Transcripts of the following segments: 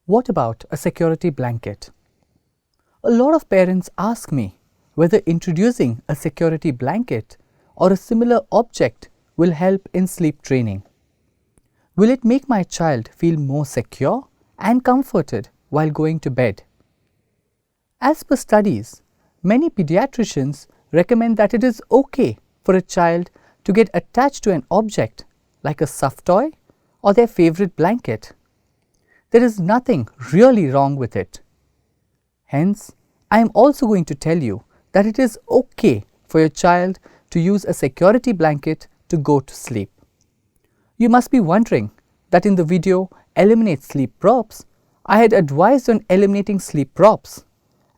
What about a security blanket? A lot of parents ask me whether introducing a security blanket or a similar object will help in sleep training. Will it make my child feel more secure and comforted while going to bed? As per studies, many pediatricians recommend that it is okay for a child to get attached to an object like a soft toy or their favorite blanket. There is nothing really wrong with it. Hence, I am also going to tell you that it is okay for your child to use a security blanket to go to sleep. You must be wondering that in the video Eliminate Sleep Props, I had advised on eliminating sleep props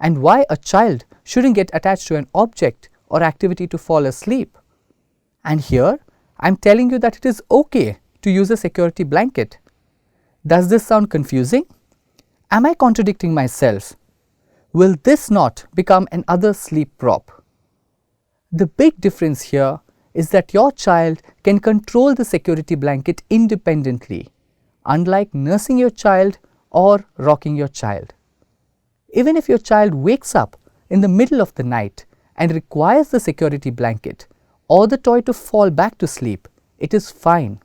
and why a child shouldn't get attached to an object or activity to fall asleep. And here I am telling you that it is okay to use a security blanket. Does this sound confusing? Am I contradicting myself? Will this not become another sleep prop? The big difference here is that your child can control the security blanket independently, unlike nursing your child or rocking your child. Even if your child wakes up in the middle of the night and requires the security blanket or the toy to fall back to sleep, it is fine,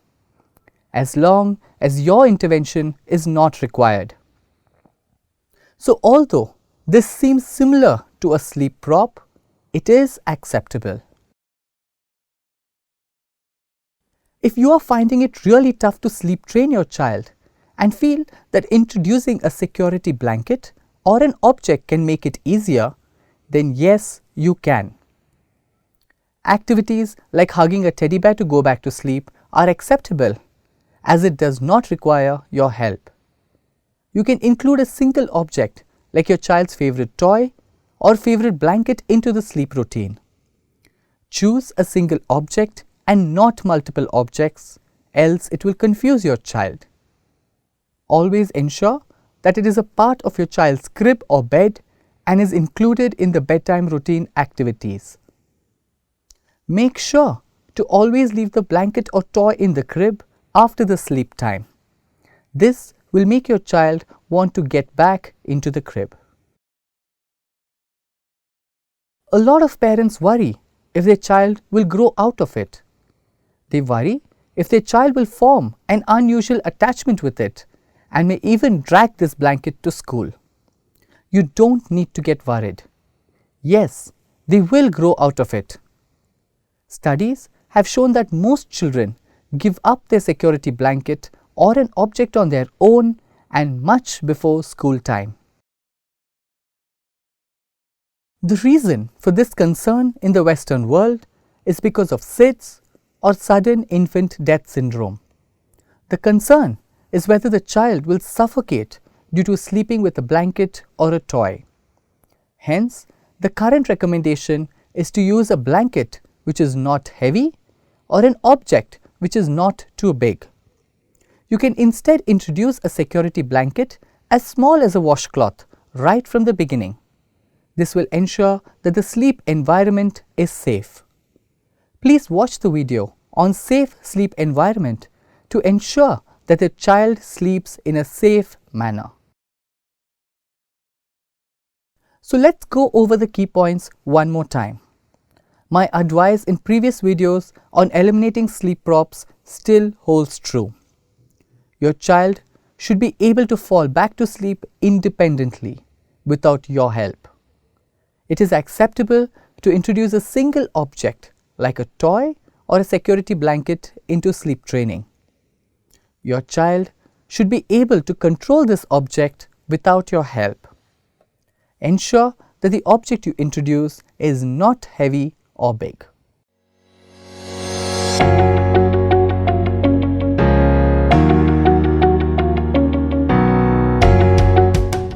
as long as your intervention is not required. So although this seems similar to a sleep prop, it is acceptable. If you are finding it really tough to sleep train your child and feel that introducing a security blanket or an object can make it easier, then yes, you can. Activities like hugging a teddy bear to go back to sleep are acceptable, as it does not require your help. You can include a single object like your child's favorite toy or favorite blanket into the sleep routine. Choose a single object and not multiple objects, else it will confuse your child. Always ensure that it is a part of your child's crib or bed and is included in the bedtime routine activities. Make sure to always leave the blanket or toy in the crib after the sleep time. This will make your child want to get back into the crib. A lot of parents worry if their child will grow out of it. They worry if their child will form an unusual attachment with it and may even drag this blanket to school. You don't need to get worried. Yes, they will grow out of it. Studies have shown that most children give up their security blanket or an object on their own and much before school time. The reason for this concern in the Western world is because of SIDS or sudden infant death syndrome. The concern is whether the child will suffocate due to sleeping with a blanket or a toy. Hence, the current recommendation is to use a blanket which is not heavy or an object which is not too big. You can instead introduce a security blanket as small as a washcloth right from the beginning. This will ensure that the sleep environment is safe. Please watch the video on safe sleep environment to ensure that the child sleeps in a safe manner. So let's go over the key points one more time. My advice in previous videos on eliminating sleep props still holds true. Your child should be able to fall back to sleep independently without your help. It is acceptable to introduce a single object like a toy or a security blanket into sleep training. Your child should be able to control this object without your help. Ensure that the object you introduce is not heavy or big.